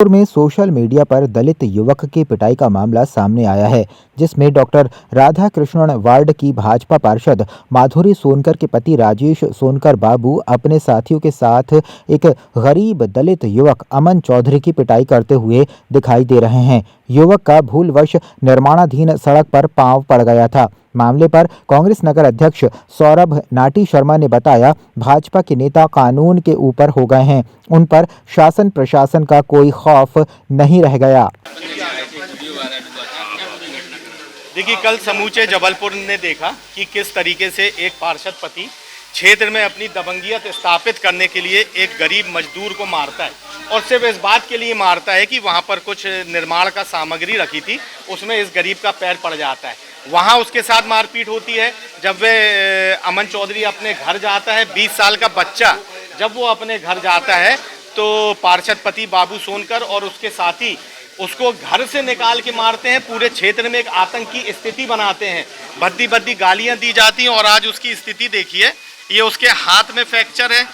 जबलपुर में social media पर दलित युवक की पिटाई का मामला सामने आया है, जिसमें डॉक्टर राधा कृष्णन वार्ड की भाजपा पार्षद माधुरी सोनकर के पति राजेश सोनकर बाबू अपने साथियों के साथ एक गरीब दलित युवक अमन चौधरी की पिटाई करते हुए दिखाई दे रहे हैं। युवक का भूलवश निर्माणाधीन सड़क पर पांव पड़ गया था। मामले पर कांग्रेस नगर अध्यक्ष सौरभ नाटी शर्मा ने बताया, भाजपा के नेता कानून के ऊपर हो गए हैं, उन पर शासन प्रशासन का कोई खौफ नहीं रह गया। देखिए, कल समूचे जबलपुर ने देखा कि किस तरीके से एक पार्षद पति क्षेत्र में अपनी दबंगियत स्थापित करने के लिए एक गरीब मजदूर को मारता है, और सिर्फ इस बात के लिए मारता है कि वहां पर कुछ निर्माण का सामग्री रखी थी, उसमें इस गरीब का पैर पड़ जाता है। वहां उसके साथ मारपीट होती है। जब वे अमन चौधरी अपने घर जाता है, 20 साल का बच्चा जब वो अपने घर जाता है तो पार्षद पति बाबू सोनकर और उसके साथी उसको घर से निकाल के मारते हैं। पूरे क्षेत्र में एक आतंक की स्थिति बनाते हैं, भद्दी भद्दी गालियां दी जाती हैं। और आज उसकी स्थिति देखिए, ये उसके हाथ में फ्रैक्चर है,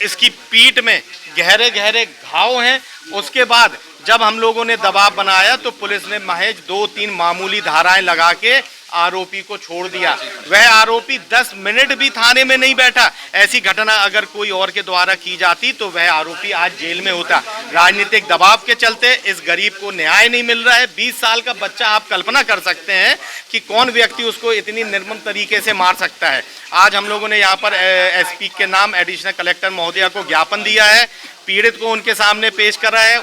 इसकी पीठ में गहरे गहरे घाव हैं। उसके बाद जब हम लोगों ने दबाव बनाया तो पुलिस ने महज 2-3 मामूली धाराएं लगा के आरोपी को छोड़ दिया। वह आरोपी 10 मिनट भी थाने में नहीं बैठा। ऐसी घटना अगर कोई और के द्वारा की जाती तो वह आरोपी आज जेल में होता। राजनीतिक दबाव के चलते इस गरीब को न्याय नहीं मिल रहा है। 20 साल का बच्चा, आप कल्पना कर सकते हैं कि कौन व्यक्ति उसको इतनी निर्मम तरीके से मार सकता है। आज हम लोगों ने यहाँ पर एसपी के नाम एडिशनल कलेक्टर महोदया को ज्ञापन दिया है, पीड़ित को उनके सामने पेश करा है,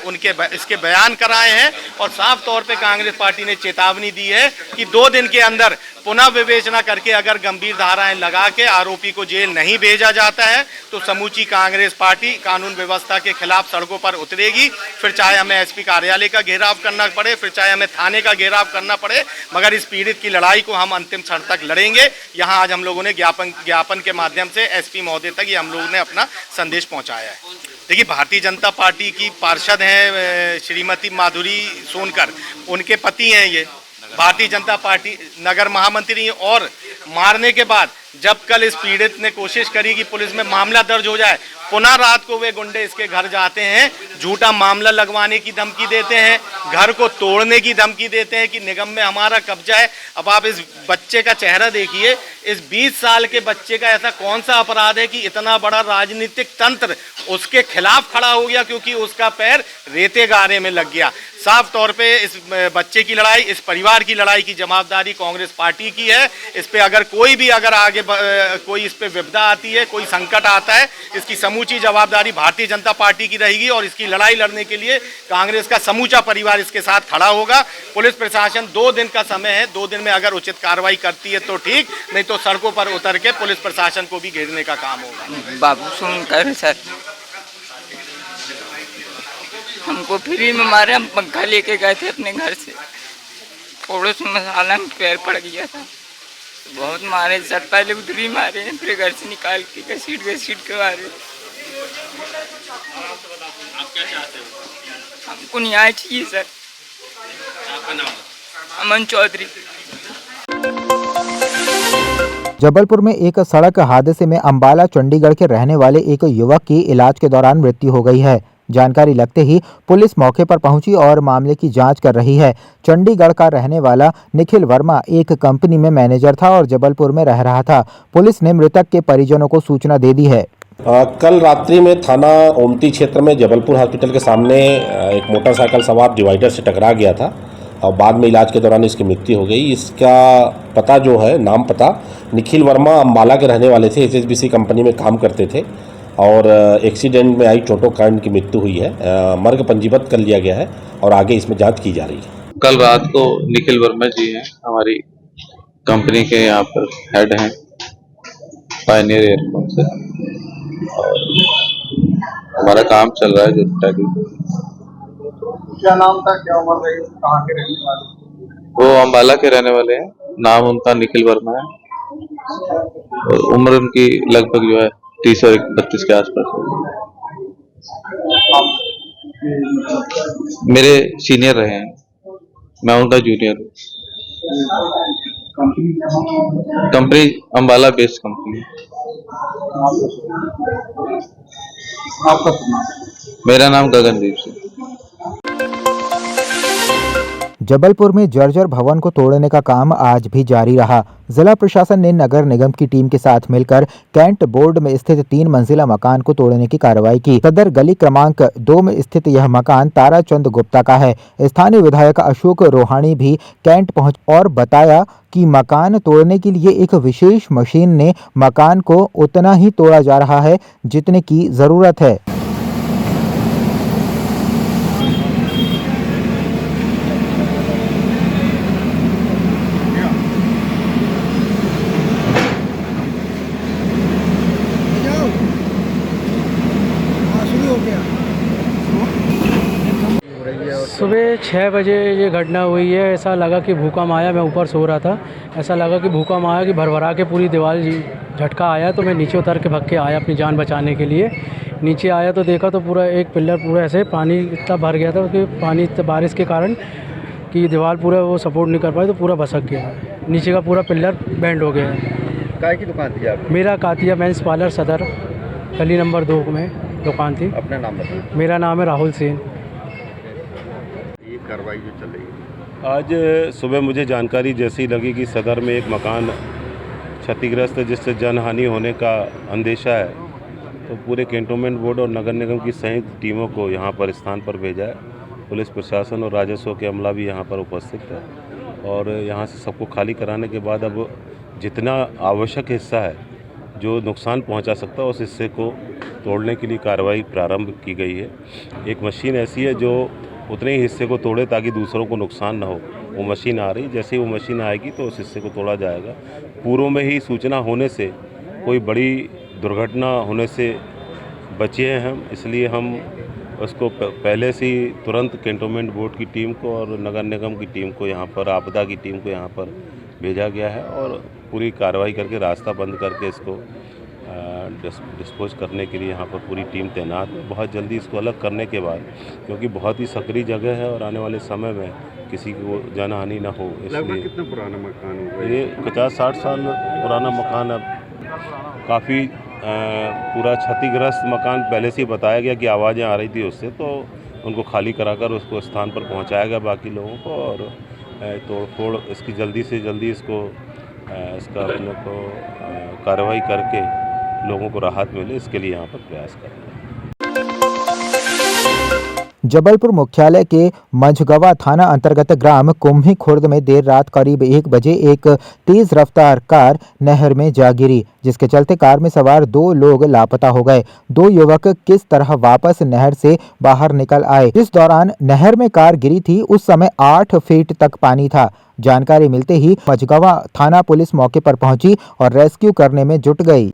इसके बयान कराए हैं, और साफ तौर पे कांग्रेस पार्टी ने चेतावनी दी है कि 2 दिन के अंदर पुनः विवेचना करके अगर गंभीर धाराएं लगा के आरोपी को जेल नहीं भेजा जाता है तो समूची कांग्रेस पार्टी कानून व्यवस्था के खिलाफ सड़कों पर उतरेगी। फिर चाहे हमें एसपी कार्यालय का घेराव करना पड़े, फिर चाहे हमें थाने का घेराव करना पड़े, मगर इस पीड़ित की लड़ाई को हम अंतिम क्षण तक लड़ेंगे। यहाँ आज हम लोगों ने ज्ञापन के माध्यम से एसपी महोदय तक ये हम लोगों ने अपना संदेश पहुँचाया है। देखिए, भारतीय जनता पार्टी की पार्षद हैं श्रीमती माधुरी सोनकर, उनके पति हैं ये भारतीय जनता पार्टी नगर महामंत्री, और मारने के बाद जब कल इस पीड़ित ने कोशिश करी कि पुलिस में मामला दर्ज हो जाए, पुनः रात को वे गुंडे इसके घर जाते हैं, झूठा मामला लगवाने की धमकी देते हैं, घर को तोड़ने की धमकी देते हैं कि निगम में हमारा कब्जा है। अब आप इस बच्चे का चेहरा देखिए, इस 20 साल के बच्चे का ऐसा कौन सा अपराध है कि इतना बड़ा राजनीतिक तंत्र उसके खिलाफ खड़ा हो गया क्योंकि उसका पैर रेते गारे में लग गया। साफ तौर पे इस बच्चे की लड़ाई, इस परिवार की लड़ाई की जवाबदारी कांग्रेस पार्टी की है। इस पे अगर कोई भी आगे कोई इस पे विपदा आती है, कोई संकट आता है, इसकी समूची जवाबदारी भारतीय जनता पार्टी की रहेगी, और इसकी लड़ाई लड़ने के लिए कांग्रेस का समूचा परिवार इसके साथ खड़ा होगा। पुलिस प्रशासन 2 दिन का समय है, 2 दिन में अगर उचित कार्रवाई करती है तो ठीक, नहीं तो सड़कों पर उतर के पुलिस प्रशासन को भी घेरने का काम होगा। बाबू सोनकर सर हमको फ्री में मारे, हम पंखा लेके गए थे अपने घर से, पड़ोस में मसाला में पैर पड़ गया था, बहुत मारे सर। पहले उधरी मारे, फिर घर से निकाल के घसीट के मारे। आप क्या चाहते हो? हमको न्याय चाहिए सर। आपका नाम? अमन चौधरी। जबलपुर में एक सड़क हादसे में अंबाला चंडीगढ़ के रहने वाले एक युवक की इलाज के दौरान मृत्यु हो गई है। जानकारी लगते ही पुलिस मौके पर पहुंची और मामले की जांच कर रही है। चंडीगढ़ का रहने वाला निखिल वर्मा एक कंपनी में मैनेजर था और जबलपुर में रह रहा था। पुलिस ने मृतक के परिजनों को सूचना दे दी है। कल रात्रि में थाना ओमती क्षेत्र में जबलपुर हॉस्पिटल के सामने एक मोटरसाइकिल सवार डिवाइडर से टकरा गया था और बाद में इलाज के दौरान इसकी मृत्यु हो गई। इसका पता जो है, नाम पता निखिल वर्मा अंबाला के रहने वाले थे, HSBC कंपनी में काम करते थे, और एक्सीडेंट में आई चोटों कारण की मृत्यु हुई है। मर्ग पंजीबद्ध कर लिया गया है और आगे इसमें जांच की जा रही है। कल रात को निखिल वर्मा जी हैं, हमारी कंपनी के यहाँ पर हेड हैं पायनियर एयरपोर्ट से, और हमारा काम चल रहा है जो क्या नाम था, क्या उम्र रही, कहाँ के रहने वाले? वो अंबाला के रहने वाले हैं। नाम उनका निखिल वर्मा है और उम्र उनकी लगभग जो है 30 और 32 के आसपास है। मेरे सीनियर रहे हैं, मैं उनका जूनियर हूँ। Company Ambala based company. आपका? मेरा नाम गगनदीप सिंह। जबलपुर में जर्जर भवन को तोड़ने का काम आज भी जारी रहा। जिला प्रशासन ने नगर निगम की टीम के साथ मिलकर कैंट बोर्ड में स्थित 3 मंजिला मकान को तोड़ने की कार्रवाई की। सदर गली क्रमांक 2 में स्थित यह मकान ताराचंद गुप्ता का है। स्थानीय विधायक अशोक रोहाणी भी कैंट पहुंच और बताया कि मकान तोड़ने के लिए एक विशेष मशीन ने मकान को उतना ही तोड़ा जा रहा है जितने की जरूरत है। सुबह 6 बजे ये घटना हुई है। ऐसा लगा कि भूकंप आया। मैं ऊपर सो रहा था। ऐसा लगा कि भूकंप आया कि भरभरा के पूरी दीवार झटका आया। तो मैं नीचे उतर के भाग के आया अपनी जान बचाने के लिए। नीचे आया तो देखा तो पूरा एक पिलर पूरा ऐसे पानी इतना भर गया था कि पानी बारिश के कारण कि दीवार पूरा वो सपोर्ट नहीं कर पाई तो पूरा भसक गया। नीचे का पूरा पिलर बैंड हो गया। काय की दुकान थी आप? मेरा कातिया मेंस पार्लर सदर गली नंबर 2 में दुकान थी। अपना नाम बताइए। मेरा नाम है राहुल सेन। कार्रवाई जो चल रही है, आज सुबह मुझे जानकारी जैसी लगी कि सदर में एक मकान क्षतिग्रस्त है जिससे जनहानि होने का अंदेशा है, तो पूरे कैंटोनमेंट बोर्ड और नगर निगम की संयुक्त टीमों को यहाँ पर स्थान पर भेजा है। पुलिस प्रशासन और राजस्व के अमला भी यहाँ पर उपस्थित है और यहाँ से सबको खाली कराने के बाद अब जितना आवश्यक हिस्सा है जो नुकसान पहुँचा सकता है उस हिस्से को तोड़ने के लिए कार्रवाई प्रारंभ की गई है। एक मशीन ऐसी है जो उतने ही हिस्से को तोड़े ताकि दूसरों को नुकसान न हो। वो मशीन आ रही, जैसे ही वो मशीन आएगी तो उस हिस्से को तोड़ा जाएगा। पूर्व में ही सूचना होने से कोई बड़ी दुर्घटना होने से बचे हैं हम, इसलिए हम उसको पहले से ही तुरंत कैंटोनमेंट बोर्ड की टीम को और नगर निगम की टीम को यहाँ पर, आपदा की टीम को यहाँ पर भेजा गया है और पूरी कार्रवाई करके रास्ता बंद करके इसको डिस्पोज करने के लिए यहाँ पर पूरी टीम तैनात है। बहुत जल्दी इसको अलग करने के बाद, क्योंकि बहुत ही सक्रिय जगह है और आने वाले समय में किसी को जानहानि ना हो, इसलिए। कितना पुराना मकान होगा? ये 50-60 साल पुराना मकान है। काफ़ी पूरा क्षतिग्रस्त मकान पहले से ही बताया गया कि आवाज़ें आ रही थी उससे, तो उनको खाली कराकर उसको स्थान पर पहुँचाया गया बाकी लोगों को और तोड़ फोड़ इसकी जल्दी से जल्दी इसका अपने को कार्रवाई करके लोगों को राहत मिले, इसके लिए यहाँ पर प्रयास कर रहे हैं। जबलपुर मुख्यालय के मझगवा थाना अंतर्गत ग्राम कुम्ही खुर्द में देर रात करीब 1 बजे एक तेज रफ्तार कार नहर में जा गिरी, जिसके चलते कार में सवार 2 लोग लापता हो गए। 2 युवक किस तरह वापस नहर से बाहर निकल आए। इस दौरान नहर में कार गिरी थी, उस समय 8 फीट तक पानी था। जानकारी मिलते ही मझगवा थाना पुलिस मौके पर पहुंची और रेस्क्यू करने में जुट गई।